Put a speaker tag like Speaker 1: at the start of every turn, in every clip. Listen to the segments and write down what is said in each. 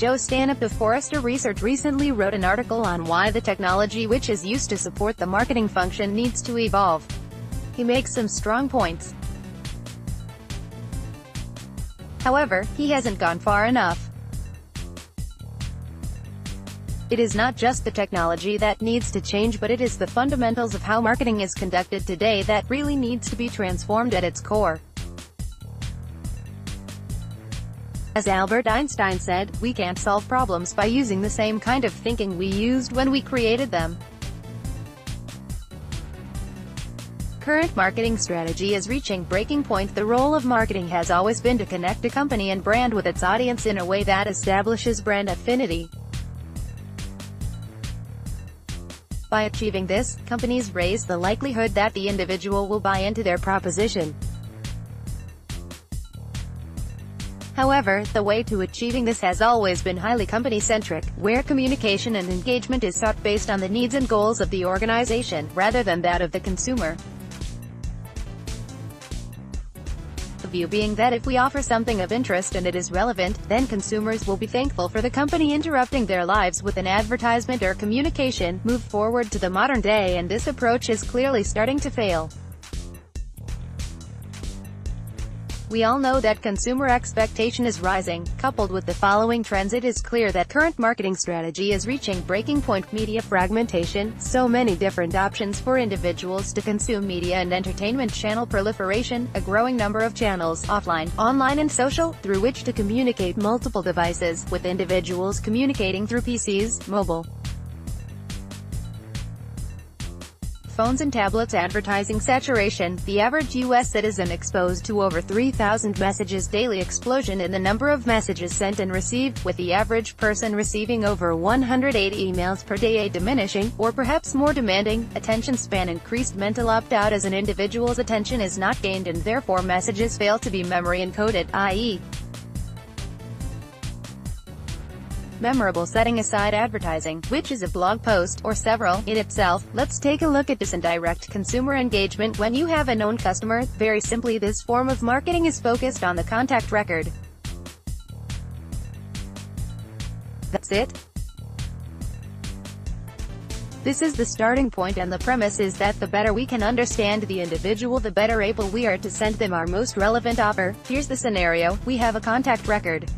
Speaker 1: Stanhope of Forrester Research recently wrote an article on why the technology which is used to support the marketing function needs to evolve. He makes some strong points. However, he hasn't gone far enough. It is not just the technology that needs to change, but it is the fundamentals of how marketing is conducted today that really needs to be transformed at its core. As Albert Einstein said, we can't solve problems by using the same kind of thinking we used when we created them. Current marketing strategy is reaching breaking point. The role of marketing has always been to connect a company and brand with its audience in a way that establishes brand affinity. By achieving this, companies raise the likelihood that the individual will buy into their proposition. However, the way to achieving this has always been highly company-centric, where communication and engagement is sought based on the needs and goals of the organization, rather than that of the consumer. The view being that if we offer something of interest and it is relevant, then consumers will be thankful for the company interrupting their lives with an advertisement or communication. Move forward to the modern day, and this approach is clearly starting to fail. We all know that consumer expectation is rising. Coupled with the following trends, it is clear that current marketing strategy is reaching breaking point. Media fragmentation, so many different options for individuals to consume media and entertainment. Channel proliferation, a growing number of channels, offline, online and social, through which to communicate. Multiple devices, with individuals communicating through PCs, mobile phones and tablets. Advertising saturation, the average U.S. citizen exposed to over 3,000 messages daily. Explosion in the number of messages sent and received, with the average person receiving over 180 emails per day. A diminishing, or perhaps more demanding, attention span. Increased mental opt-out, as an individual's attention is not gained and therefore messages fail to be memory encoded, i.e. memorable. Setting aside advertising, which is a blog post, or several, in itself. Let's take a look at this indirect consumer engagement. When you have a known customer, very simply this form of marketing is focused on the contact record. That's it. This is the starting point, and the premise is that the better we can understand the individual, the better able we are to send them our most relevant offer. Here's the scenario: we have a contact record.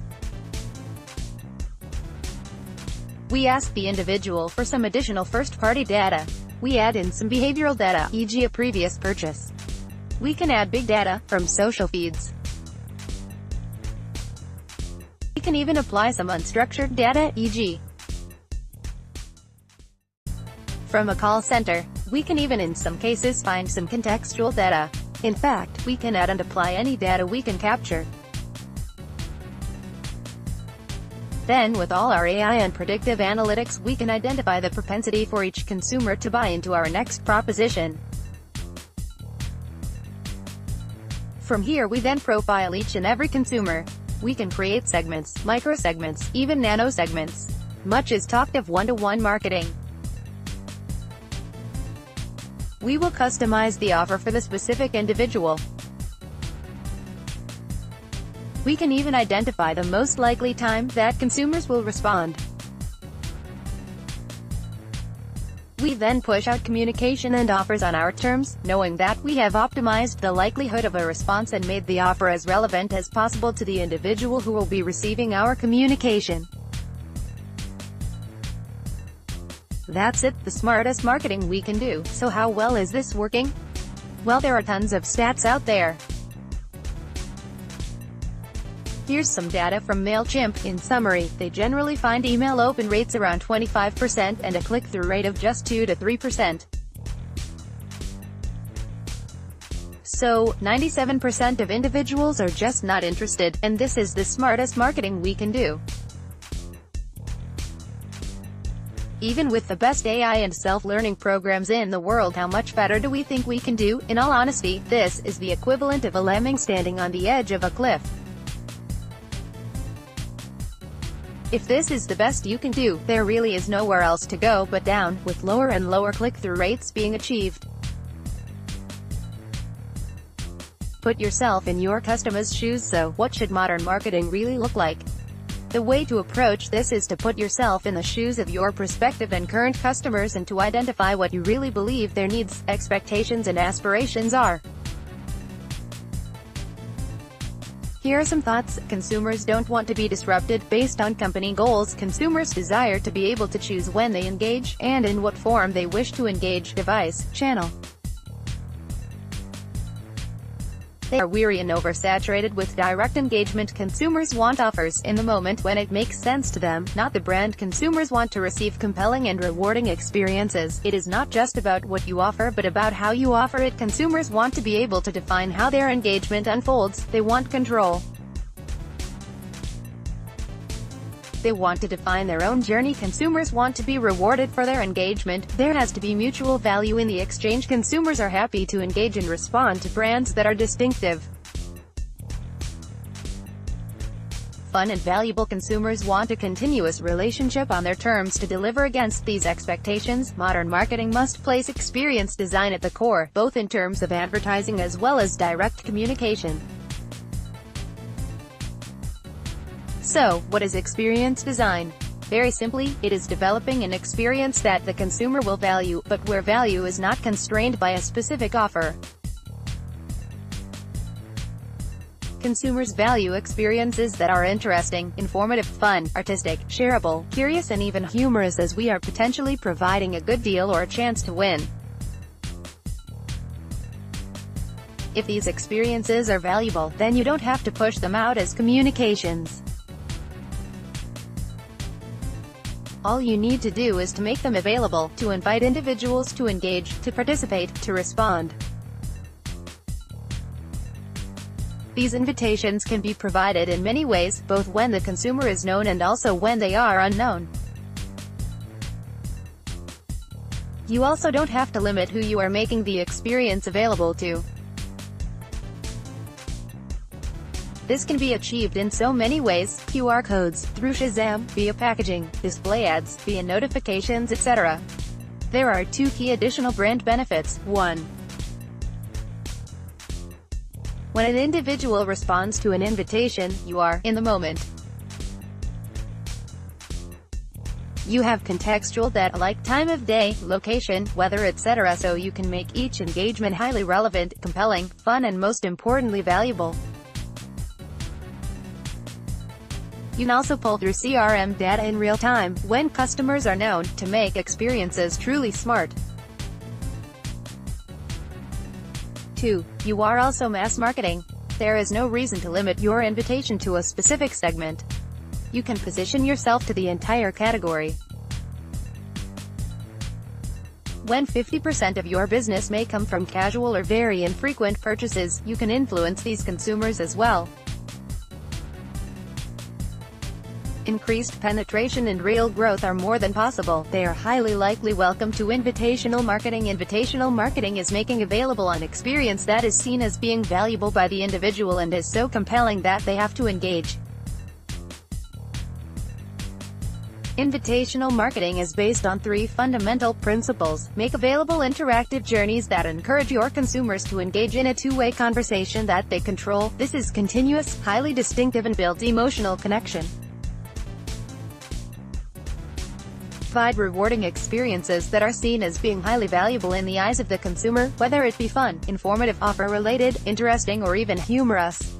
Speaker 1: We ask the individual for some additional first-party data. We add in some behavioral data, e.g. a previous purchase. We can add big data, from social feeds. We can even apply some unstructured data, e.g. from a call center. We can even in some cases find some contextual data. In fact, we can add and apply any data we can capture. Then, with all our AI and predictive analytics, we can identify the propensity for each consumer to buy into our next proposition. From here we then profile each and every consumer. We can create segments, microsegments, even nanosegments. Much is talked of one-to-one marketing. We will customize the offer for the specific individual. We can even identify the most likely time that consumers will respond. We then push out communication and offers on our terms, knowing that we have optimized the likelihood of a response and made the offer as relevant as possible to the individual who will be receiving our communication. That's it, the smartest marketing we can do. So how well is this working? Well, there are tons of stats out there. Here's some data from MailChimp. In summary, they generally find email open rates around 25% and a click-through rate of just 2 to 3%. So, 97% of individuals are just not interested, and this is the smartest marketing we can do. Even with the best AI and self-learning programs in the world, how much better do we think we can do? In all honesty, this is the equivalent of a lemming standing on the edge of a cliff. If this is the best you can do, there really is nowhere else to go but down, with lower and lower click-through rates being achieved. Put yourself in your customer's shoes. So, what should modern marketing really look like? The way to approach this is to put yourself in the shoes of your prospective and current customers and to identify what you really believe their needs, expectations and aspirations are. Here are some thoughts. Consumers don't want to be disrupted. Based on company goals, consumers desire to be able to choose when they engage, and in what form they wish to engage. Device, channel. They are weary and oversaturated with direct engagement. Consumers want offers in the moment when it makes sense to them, not the brand. Consumers want to receive compelling and rewarding experiences. It is not just about what you offer but about how you offer it. Consumers want to be able to define how their engagement unfolds. They want control. They want to define their own journey. Consumers want to be rewarded for their engagement. There has to be mutual value in the exchange. Consumers are happy to engage and respond to brands that are distinctive, fun and valuable. Consumers want a continuous relationship on their terms. To deliver against these expectations, modern marketing must place experience design at the core, both in terms of advertising as well as direct communication. So, what is experience design? Very simply, it is developing an experience that the consumer will value, but where value is not constrained by a specific offer. Consumers value experiences that are interesting, informative, fun, artistic, shareable, curious and even humorous, as we are potentially providing a good deal or a chance to win. If these experiences are valuable, then you don't have to push them out as communications. All you need to do is to make them available, to invite individuals to engage, to participate, to respond. These invitations can be provided in many ways, both when the consumer is known and also when they are unknown. You also don't have to limit who you are making the experience available to. This can be achieved in so many ways: QR codes, through Shazam, via packaging, display ads, via notifications, etc. There are two key additional brand benefits. 1. When an individual responds to an invitation, you are in the moment. You have contextual data like time of day, location, weather, etc., so you can make each engagement highly relevant, compelling, fun and most importantly valuable. You can also pull through CRM data in real time, when customers are known, to make experiences truly smart. 2. You are also mass marketing. There is no reason to limit your invitation to a specific segment. You can position yourself to the entire category. When 50% of your business may come from casual or very infrequent purchases, you can influence these consumers as well. Increased penetration and real growth are more than possible. They are highly likely. Welcome to invitational marketing. Invitational marketing is making available an experience that is seen as being valuable by the individual and is so compelling that they have to engage. Invitational marketing is based on 3 fundamental principles. Make available interactive journeys that encourage your consumers to engage in a two-way conversation that they control. This is continuous, highly distinctive and builds emotional connection. Provide rewarding experiences that are seen as being highly valuable in the eyes of the consumer, whether it be fun, informative, offer-related, interesting or even humorous.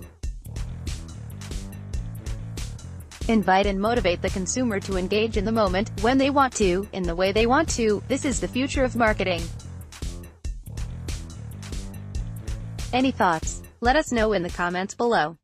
Speaker 1: Invite and motivate the consumer to engage in the moment, when they want to, in the way they want to. This is the future of marketing. Any thoughts? Let us know in the comments below.